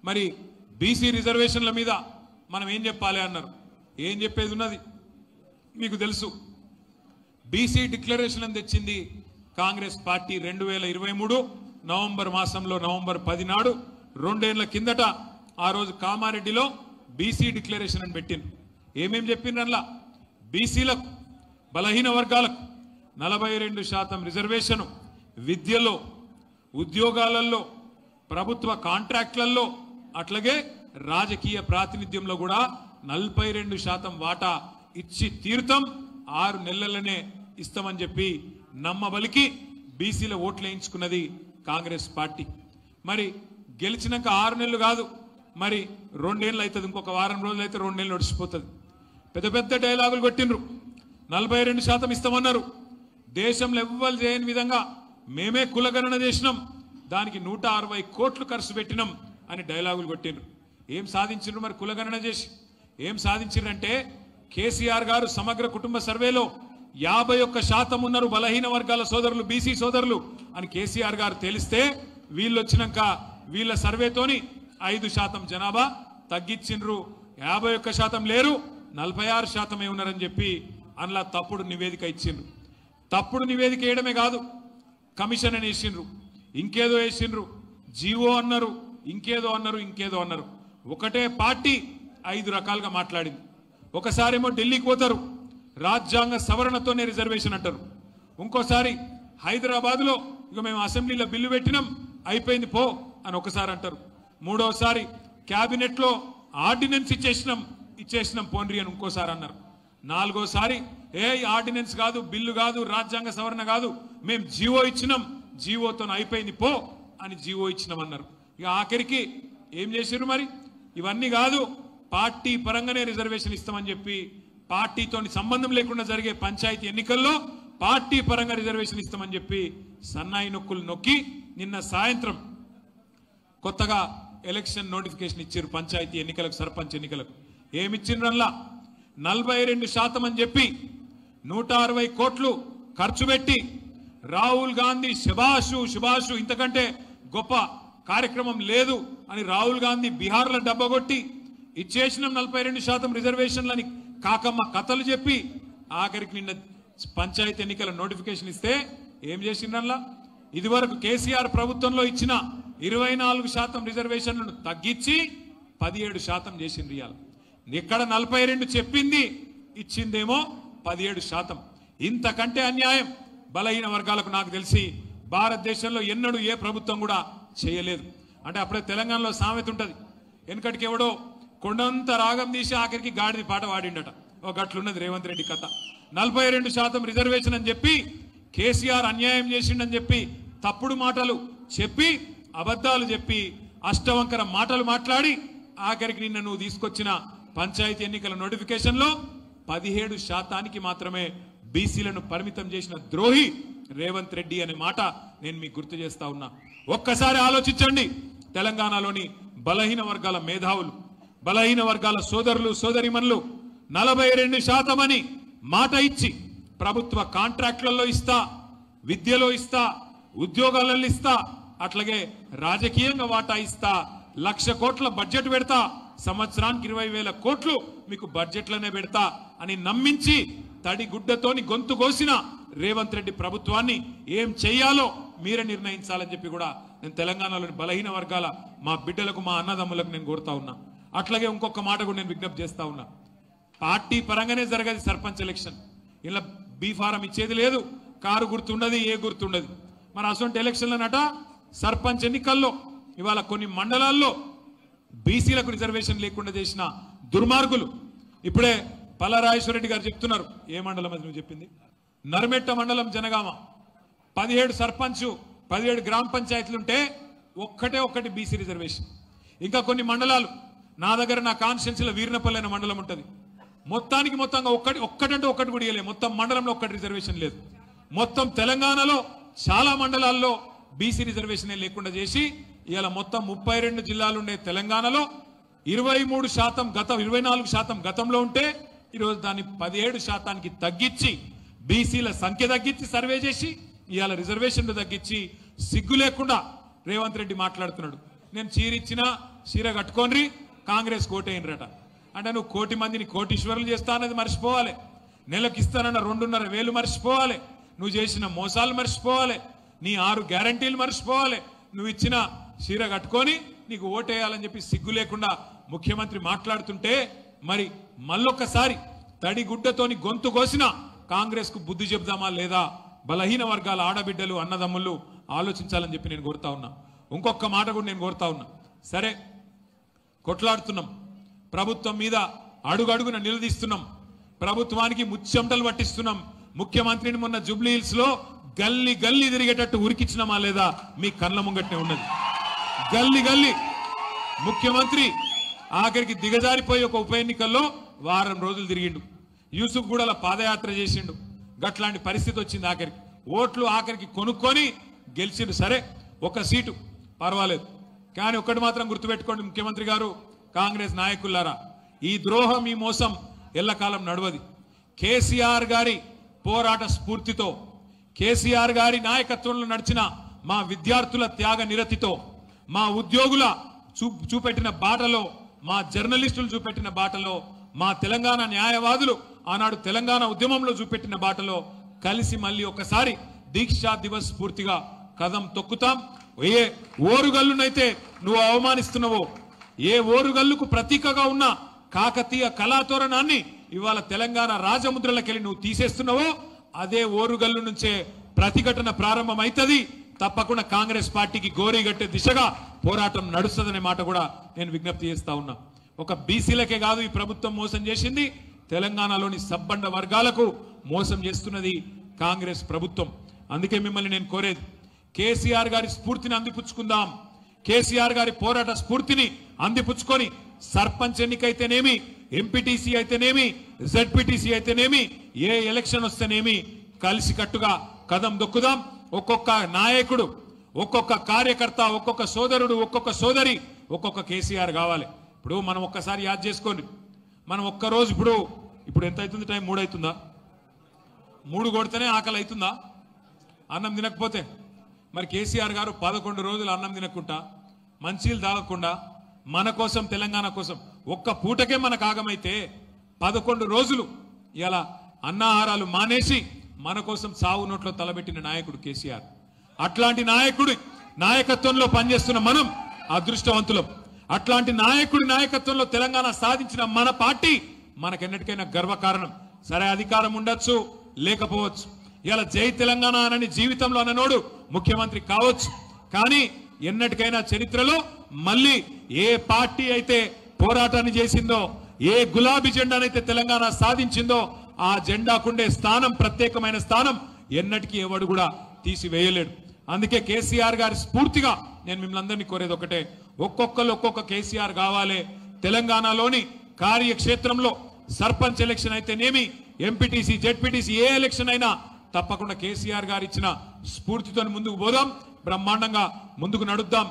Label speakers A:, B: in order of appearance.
A: మరి బీసీ రిజర్వేషన్ల మీద మనం ఏం చెప్పాలి అన్నారు. ఏం చెప్పేది ఉన్నది మీకు తెలుసు. బీసీ డిక్లరేషన్ అని తెచ్చింది కాంగ్రెస్ పార్టీ 2023 నవంబర్ మాసంలో నవంబర్ 10 నాడు 2 ఏళ్ల కిందట ఆ రోజు కామారెడ్డిలో బీసీ డిక్లరేషన్ అని పెట్టింది. ఏమేం చెప్పిండ్రల్లా బీసీలకు బలహీన వర్గాలకు 42% రిజర్వేషన్, విద్యలో, ఉద్యోగాలలో, ప్రభుత్వ కాంట్రాక్ట్లలో, అట్లాగే రాజకీయ ప్రాతినిధ్యంలో కూడా 42% వాటా ఇచ్చి తీర్థం 6 నెలలనే ఇస్తామని చెప్పి నమ్మబలికి బీసీల ఓట్లు వేయించుకున్నది కాంగ్రెస్ పార్టీ. మరి గెలిచినాక 6 నెలలు కాదు, మరి 2 ఏళ్ళు అవుతుంది. ఇంకొక వారం రోజులు అయితే 2 నెలలు నడిచిపోతుంది. పెద్ద పెద్ద డైలాగులు కొట్టిండ్రు. 42% ఇస్తామన్నారు. దేశంలో ఎవ్వరు చేయని విధంగా మేమే కులగణన చేసినాం, దానికి 160 కోట్లు ఖర్చు పెట్టినాం అని డైలాగులు కొట్టిండ్రు. ఏం సాధించిండ్రు మరి కులగణన చేసి? ఏం సాధించిండ్రంటే కేసీఆర్ గారు సమగ్ర కుటుంబ సర్వేలో 51% ఉన్నారు బలహీన వర్గాల సోదరులు, బీసీ సోదరులు అని కేసీఆర్ గారు తెలిస్తే వీళ్ళు వచ్చినాక వీళ్ళ సర్వేతోని 5% జనాభా తగ్గించిండ్రు. 51% లేరు, 46% ఉన్నారని చెప్పి అందులో తప్పుడు నివేదిక ఇచ్చిండ్రు. తప్పుడు నివేదిక వేయడమే కాదు, కమిషన్ అని వేసిండ్రు, ఇంకేదో వేసిండ్రు, జీవో అన్నారు, ఇంకేదో అన్నారు, ఇంకేదో అన్నారు. ఒకటే పార్టీ 5 రకాలుగా మాట్లాడింది. ఒకసారేమో ఢిల్లీకి పోతారు, రాజ్యాంగ సవరణతోనే రిజర్వేషన్ అంటారు. ఇంకోసారి హైదరాబాద్లో ఇక మేము అసెంబ్లీలో బిల్లు పెట్టినాం అయిపోయింది పో అని ఒకసారి అంటారు. మూడోసారి క్యాబినెట్లో ఆర్డినెన్స్ ఇచ్చేసినాం పోండ్రి అని ఇంకోసారి అన్నారు. నాలుగోసారి ఆర్డినెన్స్ కాదు, బిల్లు కాదు, రాజ్యాంగ సవరణ కాదు, మేము జీవో ఇచ్చినాం, జీవోతో అయిపోయింది పో అని జీవో ఇచ్చినామన్నారు. ఇక ఆఖరికి ఏం చేశారు మరి? ఇవన్నీ కాదు, పార్టీ పరంగానే రిజర్వేషన్ ఇస్తామని చెప్పి పార్టీతో సంబంధం లేకుండా జరిగే పంచాయతీ ఎన్నికల్లో పార్టీ పరంగా రిజర్వేషన్ ఇస్తామని చెప్పి సన్నాయి నొక్కులు నొక్కి నిన్న సాయంత్రం కొత్తగా ఎలక్షన్ నోటిఫికేషన్ ఇచ్చారు. పంచాయతీ ఎన్నికలకు, సర్పంచ్ ఎన్నికలకు ఏమిచ్చిండ్రల్లా 42% అని చెప్పి 160 కోట్లు ఖర్చు పెట్టి రాహుల్ గాంధీ శుభాషు ఇంతకంటే గొప్ప కార్యక్రమం లేదు అని రాహుల్ గాంధీ బీహార్లో డబ్బగొట్టి ఇచ్చేసిన 42% రిజర్వేషన్లని కాకమ్మ కథలు చెప్పి ఆఖరికి నిన్న పంచాయతీ ఎన్నికల నోటిఫికేషన్ ఇస్తే ఏం చేసిండ్రల్లా? ఇదివరకు కేసీఆర్ ప్రభుత్వంలో ఇచ్చిన 24% రిజర్వేషన్లను తగ్గించి 17% చేసిండ్రు. ఇవాళ ఇక్కడ 42 చెప్పింది, ఇచ్చిందేమో 17%. ఇంతకంటే అన్యాయం బలహీన వర్గాలకు నాకు తెలిసి భారతదేశంలో ఎన్నడూ ఏ ప్రభుత్వం కూడా చేయలేదు. అంటే అప్పుడే తెలంగాణలో సామెత ఉంటుంది, వెనకటికి ఎవడో కొండంత రాగం తీసి ఆఖరికి గాడిది పాట వాడిండట. ఒక గట్లున్నది రేవంత్ రెడ్డి కథ. 42% రిజర్వేషన్ అని చెప్పి కేసీఆర్ అన్యాయం చేసిండని చెప్పి తప్పుడు మాటలు చెప్పి అబద్ధాలు చెప్పి అష్టవంకర మాటలు మాట్లాడి ఆఖరికి నిన్న నువ్వు తీసుకొచ్చిన పంచాయతీ ఎన్నికల నోటిఫికేషన్లో 17% మాత్రమే బీసీలను పరిమితం చేసిన ద్రోహి రేవంత్ రెడ్డి అనే మాట నేను మీకు గుర్తు చేస్తా ఉన్నా. ఒక్కసారి ఆలోచించండి. తెలంగాణలోని బలహీన వర్గాల మేధావులు, బలహీన వర్గాల సోదరులు సోదరిమణులు 42% అని మాట ఇచ్చి ప్రభుత్వ కాంట్రాక్టులలో ఇస్తా, విద్యలో ఇస్తా, ఉద్యోగాలలో ఇస్తా, అట్లాగే రాజకీయంగా వాటా ఇస్తా, 1,00,000 కోట్ల బడ్జెట్ పెడతా, సంవత్సరానికి 20,000 కోట్లు మీకు బడ్జెట్లోనే పెడతా అని నమ్మించి తడి గుడ్డతోని గొంతు కోసిన రేవంత్ రెడ్డి ప్రభుత్వాన్ని ఏం చెయ్యాలో మీరే నిర్ణయించాలని చెప్పి కూడా నేను తెలంగాణలోని బలహీన వర్గాల మా బిడ్డలకు, మా అన్నదమ్ములకు నేను కోరుతా ఉన్నా. అట్లాగే ఇంకొక మాట కూడా నేను విజ్ఞప్తి చేస్తా ఉన్నా. పార్టీ పరంగానే జరగదు సర్పంచ్ ఎలక్షన్. ఇలా బీ ఫారం ఇచ్చేది లేదు, కారు గుర్తుండదు, ఏ గుర్తుండదు. మన అసొంటి ఎలక్షన్లనట సర్పంచ్ ఎన్నికల్లో ఇవాళ కొన్ని మండలాల్లో బీసీలకు రిజర్వేషన్ లేకుండా చేసిన దుర్మార్గులు ఇప్పుడే పల్లారాజేశ్వరరెడ్డి గారు చెప్తున్నారు. ఏ మండలం అది నువ్వు చెప్పింది? నర్మెట్ట మండలం, జనగామ. 17 సర్పంచ్, 17 గ్రామ పంచాయతీలుంటే ఒక్కటి బీసీ రిజర్వేషన్. ఇంకా కొన్ని మండలాలు నా దగ్గర, నా కాన్స్టిట్యున్సీలో వీర్నపల్లి అనే మండలం ఉంటుంది. మొత్తంగా ఒక్కటంటే ఒక్కటి కూడా ఇవ్వలేదు. మొత్తం మండలంలో ఒక్కటి రిజర్వేషన్ లేదు. మొత్తం తెలంగాణలో చాలా మండలాల్లో బీసీ రిజర్వేషన్ లేకుండా చేసి ఇవాళ మొత్తం 32 జిల్లాలు ఉండే తెలంగాణలో 24% గతంలో ఉంటే ఈరోజు దాన్ని 17% తగ్గించి బీసీల సంఖ్య తగ్గించి సర్వే చేసి ఇవాళ రిజర్వేషన్లు తగ్గించి సిగ్గు లేకుండా రేవంత్ రెడ్డి మాట్లాడుతున్నాడు. నేను చీరిచ్చినా చీర కట్టుకోండి కాంగ్రెస్ కోటేయనరట. అంటే నువ్వు కోటి మందిని కోటీశ్వరులు చేస్తా అన్నది మర్చిపోవాలి, నెలకు ఇస్తానన్న 2,500 మర్చిపోవాలి, నువ్వు చేసిన మోసాలు మర్చిపోవాలి, నీ 6 గ్యారంటీలు మర్చిపోవాలి. నువ్వు ఇచ్చిన చీర కట్టుకొని నీకు ఓటేయాలని చెప్పి సిగ్గు లేకుండా ముఖ్యమంత్రి మాట్లాడుతుంటే మరి మళ్ళొక్కసారి తడిగుడ్డతోని గొంతు కోసిన కాంగ్రెస్ కు బుద్ధి చెప్దామా లేదా? బలహీన వర్గాల ఆడబిడ్డలు అన్నదమ్ముళ్ళు ఆలోచించాలని చెప్పి నేను కోరుతా ఉన్నా. ఇంకొక మాట కూడా నేను కోరుతా ఉన్నా. సరే కొట్లాడుతున్నాం, ప్రభుత్వం మీద అడుగడుగున నిలదీస్తున్నాం, ప్రభుత్వానికి ముచ్చెమటలు పట్టిస్తున్నాం. ముఖ్యమంత్రిని మొన్న జూబ్లీ హిల్స్ లో గల్లీ గల్లీ తిరిగేటట్టు ఉరికిచ్చినామా లేదా? మీ కళ్ళ ముంగట్నే ఉన్నది. గల్లీ గల్లీ ముఖ్యమంత్రి ఆఖరికి దిగజారిపోయి ఒక ఉప ఎన్నికల్లో వారం రోజులు తిరిగిండు. యూసుఫ్ కూడా పాదయాత్ర చేసిండు. గట్లాంటి పరిస్థితి వచ్చింది. ఆఖరికి ఓట్లు ఆఖరికి కొనుక్కొని గెలిచిండు. సరే ఒక సీటు పర్వాలేదు, కానీ ఒకటి మాత్రం గుర్తుపెట్టుకోండి ముఖ్యమంత్రి గారు, కాంగ్రెస్ నాయకులారా, ఈ ద్రోహం ఈ మోసం ఎల్లకాలం నడవది. కేసీఆర్ గారి పోరాట స్ఫూర్తితో, కేసీఆర్ గారి నాయకత్వంలో నడిచిన మా విద్యార్థుల త్యాగ నిరతితో, మా ఉద్యోగుల చూపెట్టిన బాటలో, మా జర్నలిస్టులు చూపెట్టిన బాటలో, మా తెలంగాణ న్యాయవాదులు ఆనాడు తెలంగాణ ఉద్యమంలో చూపెట్టిన బాటలో కలిసి మళ్ళీ ఒకసారి దీక్షా దివస్ స్ఫూర్తిగా కదం తొక్కుతాం. ఏ ఓరుగల్లునైతే నువ్వు అవమానిస్తున్నావో, ఏ ఓరుగల్లుకు ప్రతీకగా ఉన్న కాకతీయ కళాతోరణాన్ని ఇవాళ తెలంగాణ రాజముద్రలకెళ్ళి నువ్వు తీసేస్తున్నావో, అదే ఓరుగల్లు నుంచే ప్రతిఘటన ప్రారంభమైతది. తప్పకుండా కాంగ్రెస్ పార్టీకి గోరీగట్టే దిశగా పోరాటం నడుస్తుందనే మాట కూడా నేను విజ్ఞప్తి చేస్తా ఉన్నా. ఒక బీసీలకే కాదు ఈ ప్రభుత్వం మోసం చేసింది, తెలంగాణలోని సబ్బండ వర్గాలకు మోసం చేస్తున్నది కాంగ్రెస్ ప్రభుత్వం. అందుకే మిమ్మల్ని నేను కోరేది, కేసీఆర్ గారి స్ఫూర్తిని అందిపుచ్చుకుందాం. కేసీఆర్ గారి పోరాట స్ఫూర్తిని అందిపుచ్చుకొని సర్పంచ్ ఎన్నికైతేనేమి, ఎంపీటీసీ అయితేనేమి, జెడ్పీటీసీ అయితేనేమి, ఏ ఎలక్షన్ వస్తేనేమి కలిసికట్టుగా కదం దొక్కుదాం. ఒక్కొక్క నాయకుడు, ఒక్కొక్క కార్యకర్త, ఒక్కొక్క సోదరుడు, ఒక్కొక్క సోదరి, ఒక్కొక్క కేసీఆర్ కావాలి. ఇప్పుడు మనం ఒక్కసారి యాద్ చేసుకోండి, మనం ఒక్కరోజు ఇప్పుడు ఎంత అవుతుంది? టైం 3 అవుతుందా? 3 కొడితేనే ఆకలి అవుతుందా అన్నం తినకపోతే? మరి కేసీఆర్ గారు 11 రోజులు అన్నం తినకుండా, మంచీలు తాగకుండా, మన కోసం తెలంగాణ కోసం ఒక్క పూటకే మనకు ఆగమైతే 11 రోజులు ఇలా అన్నాహారాలు మానేసి మన కోసం సావు నోట్లో తలబెట్టిన నాయకుడు కేసీఆర్. అట్లాంటి నాయకుడి నాయకత్వంలో పనిచేస్తున్న మనం అదృష్టవంతులం. అట్లాంటి నాయకుడి నాయకత్వంలో తెలంగాణ సాధించిన మన పార్టీ మనకెన్నటికైనా గర్వకారణం. సరే అధికారం ఉండొచ్చు, లేకపోవచ్చు. ఇలా జై తెలంగాణ అనని జీవితంలో అన్ననోడు ముఖ్యమంత్రి కావచ్చు, కానీ ఎన్నటికైనా చరిత్రలో మళ్ళీ ఏ పార్టీ అయితే పోరాటాన్ని చేసిందో, ఏ గులాబీ జెండానైతే తెలంగాణ సాధించిందో ఆ జెండాకుండే స్థానం, ప్రత్యేకమైన స్థానం ఎన్నటికీ ఎవడు కూడా తీసివేయలేడు. అందుకే కేసీఆర్ గారి స్ఫూర్తిగా నేను మిమ్మల్ని అందరినీ కోరేది ఒకటే, ఒక్కొక్కరు ఒక్కొక్క కేసీఆర్ కావాలి. తెలంగాణలోని కార్యక్షేత్రంలో సర్పంచ్ ఎలక్షన్ అయితేనేమి, ఎంపీటీసీ, జెడ్పీటీసీ, ఏ ఎలక్షన్ అయినా తప్పకుండా కేసీఆర్ గారు ఇచ్చిన స్ఫూర్తితో ముందుకు పోదాం, బ్రహ్మాండంగా ముందుకు నడుద్దాం.